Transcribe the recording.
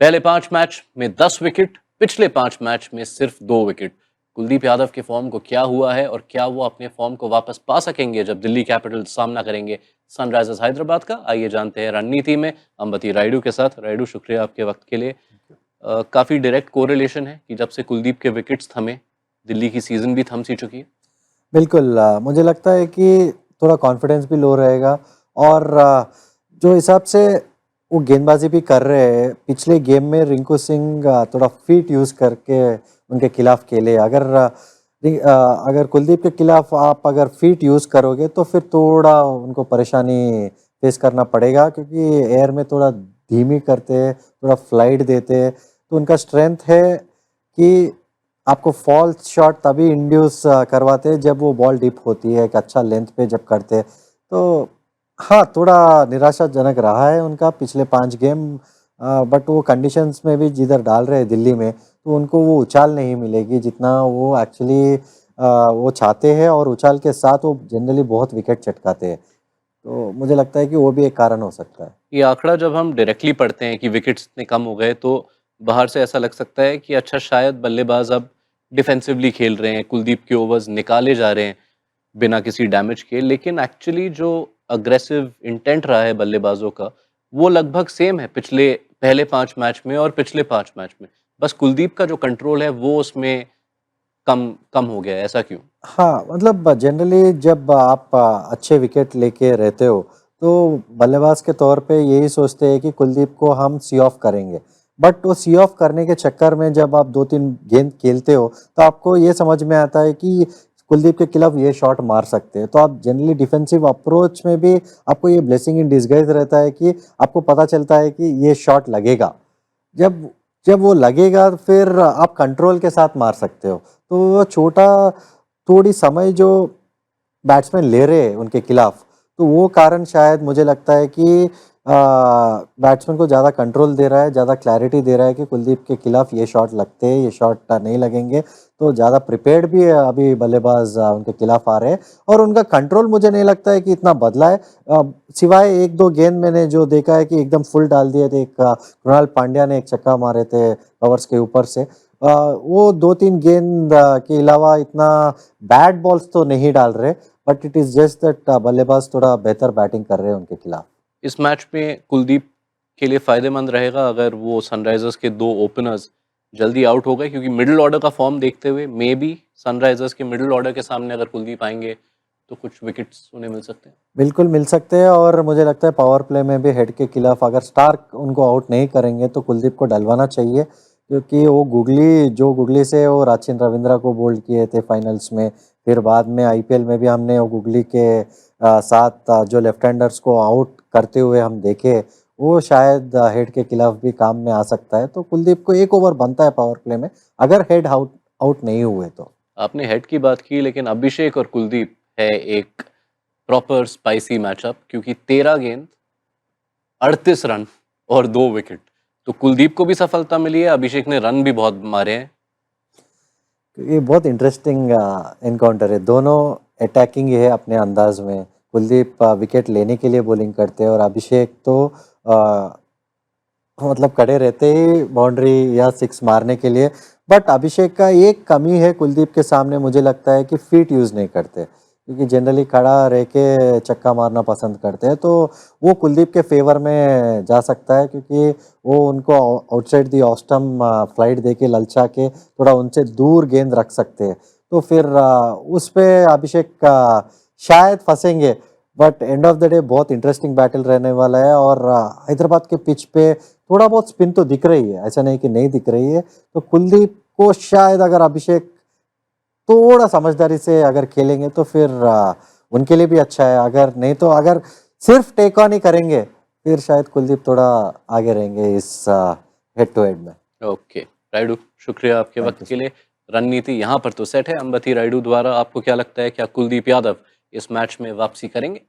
पहले 5 मैच में 10 विकेट, पिछले 5 मैच में सिर्फ 2 विकेट। कुलदीप यादव के फॉर्म को क्या हुआ है और क्या वो अपने फॉर्म को वापस पा सकेंगे जब दिल्ली कैपिटल्स सामना करेंगे सनराइजर्स हैदराबाद का? आइए जानते हैं रणनीति में अंबती रायडू के साथ। रायडू, शुक्रिया आपके वक्त के लिए। काफी डायरेक्ट कोरिलेशन है कि जब से कुलदीप के विकेट्स थमे, दिल्ली की सीजन भी थम सी चुकी है। बिल्कुल मुझे लगता है कि थोड़ा कॉन्फिडेंस भी लो रहेगा और जो हिसाब से वो गेंदबाजी भी कर रहे हैं पिछले गेम में रिंकू सिंह थोड़ा फीट यूज़ करके उनके खिलाफ खेले। अगर कुलदीप के खिलाफ आप अगर फीट यूज़ करोगे तो फिर थोड़ा उनको परेशानी फेस करना पड़ेगा, क्योंकि एयर में थोड़ा धीमी करते हैं, थोड़ा फ्लाइट देते हैं। तो उनका स्ट्रेंथ है कि आपको फॉल शॉट तभी इंड्यूस करवाते हैं जब वो बॉल डिप होती है, एक अच्छा लेंथ पे जब करते हैं। तो हाँ, थोड़ा निराशाजनक रहा है उनका पिछले 5 गेम, बट वो कंडीशंस में भी जिधर डाल रहे हैं दिल्ली में, तो उनको वो उछाल नहीं मिलेगी जितना वो एक्चुअली वो चाहते हैं, और उछाल के साथ वो जनरली बहुत विकेट चटकाते हैं। तो मुझे लगता है कि वो भी एक कारण हो सकता है। ये आंकड़ा जब हम डायरेक्टली पढ़ते हैं कि विकेट्स इतने कम हो गए, तो बाहर से ऐसा लग सकता है कि अच्छा, शायद बल्लेबाज अब डिफेंसिवली खेल रहे हैं, कुलदीप के ओवर्स निकाले जा रहे हैं बिना किसी डैमेज के। लेकिन एक्चुअली जो अग्रेसिव इंटेंट रहा है बल्लेबाजों का, वो लगभग सेम है पिछले पहले 5 मैच में और पिछले 5 मैच में। बस कुलदीप का जो कंट्रोल है वो उसमें कम कम हो गया है। ऐसा क्यों? हाँ, मतलब जनरली जब आप अच्छे विकेट लेके रहते हो, तो बल्लेबाज के तौर पे यही सोचते हैं कि कुलदीप को हम सी ऑफ करेंगे। बट वो सी ऑफ करने के चक्कर में जब आप 2-3 गेंद खेलते हो, तो आपको ये समझ में आता है कि कुलदीप के खिलाफ ये शॉट मार सकते हैं। तो आप जनरली डिफेंसिव अप्रोच में भी आपको ये ब्लेसिंग इन डिस्गाइज रहता है कि आपको पता चलता है कि ये शॉट लगेगा। जब जब वो लगेगा फिर आप कंट्रोल के साथ मार सकते हो। तो वो थोड़ी समय जो बैट्समैन ले रहे हैं उनके खिलाफ, तो वो कारण शायद मुझे लगता है कि बैट्समैन को ज़्यादा कंट्रोल दे रहा है, ज़्यादा क्लैरिटी दे रहा है कि कुलदीप के खिलाफ ये शॉट लगते हैं, ये शॉट नहीं लगेंगे। तो ज़्यादा प्रिपेयर्ड भी अभी बल्लेबाज उनके खिलाफ आ रहे हैं, और उनका कंट्रोल मुझे नहीं लगता है कि इतना बदला है। सिवाय 1-2 गेंद मैंने जो देखा है कि एकदम फुल डाल दिए थे। एक कृणाल पांड्या ने एक छक्का मारे थे कवर्स के ऊपर से। वो 2-3 गेंद के अलावा इतना बैड बॉल्स तो नहीं डाल रहे, but it is just that बल्लेबाज थोड़ा बेहतर बैटिंग कर रहे हैं उनके खिलाफ। इस मैच में कुलदीप के लिए फायदेमंद रहेगा अगर वो सनराइजर्स के 2 ओपनर्स जल्दी आउट हो गए, क्योंकि मिडिल ऑर्डर का फॉर्म देखते हुए मे बी सनराइजर्स के मिडिल ऑर्डर के सामने अगर कुलदीप आएंगे तो कुछ विकेट्स उन्हें मिल सकते हैं। बिल्कुल मिल सकते हैं, और मुझे लगता है पावर प्ले में भी हेड के खिलाफ अगर स्टार्क उनको आउट नहीं करेंगे तो कुलदीप को डलवाना चाहिए, क्योंकि वो गुगली से वो राचिन रविंद्रा को बोल्ड किए थे फाइनल्स में। फिर बाद में आईपीएल में भी हमने वो गुगली के साथ जो लेफ्ट हैंडर्स को आउट करते हुए हम देखे। वो शायद हेड के खिलाफ भी काम में आ सकता है। तो कुलदीप को 1 ओवर बनता है पावर प्ले में, अगर हेड आउट आउट नहीं हुए तो। आपने हेड की बात की, लेकिन अभिषेक और कुलदीप है एक प्रॉपर स्पाइसी मैचअप, क्योंकि 13 गेंद 38 रन और 2 विकेट। तो कुलदीप को भी सफलता मिली है, अभिषेक ने रन भी बहुत मारे हैं। ये बहुत इंटरेस्टिंग एनकाउंटर है। दोनों अटैकिंग है अपने अंदाज में। कुलदीप विकेट लेने के लिए बॉलिंग करते हैं, और अभिषेक तो अ, मतलब खड़े रहते ही बाउंड्री या 6 मारने के लिए। बट अभिषेक का एक कमी है कुलदीप के सामने, मुझे लगता है कि फीट यूज़ नहीं करते, क्योंकि जनरली खड़ा रह के छक्का मारना पसंद करते हैं। तो वो कुलदीप के फेवर में जा सकता है, क्योंकि वो उनको आउटसाइड दी ऑस्टम फ्लाइट दे के ललचा के थोड़ा उनसे दूर गेंद रख सकते हैं। तो फिर उस पे अभिषेक शायद फंसेंगे। But end of the day बहुत इंटरेस्टिंग बैटल रहने वाला है, और हैदराबाद के पिच पे थोड़ा बहुत स्पिन तो दिख रही है, ऐसा नहीं कि नहीं दिख रही है। तो कुलदीप को शायद अगर अभिषेक थोड़ा समझदारी से अगर खेलेंगे तो फिर उनके लिए भी अच्छा है। अगर नहीं तो अगर सिर्फ टेक ऑन ही करेंगे, फिर शायद कुलदीप थोड़ा आगे रहेंगे इस हेड टू हेड में। ओके राइडू, शुक्रिया आपके थैंक वक्त यू के सर। लिए। रणनीति यहाँ पर तो सेट है अंबती रायडू द्वारा। आपको क्या लगता है, क्या कुलदीप यादव इस मैच में वापसी करेंगे?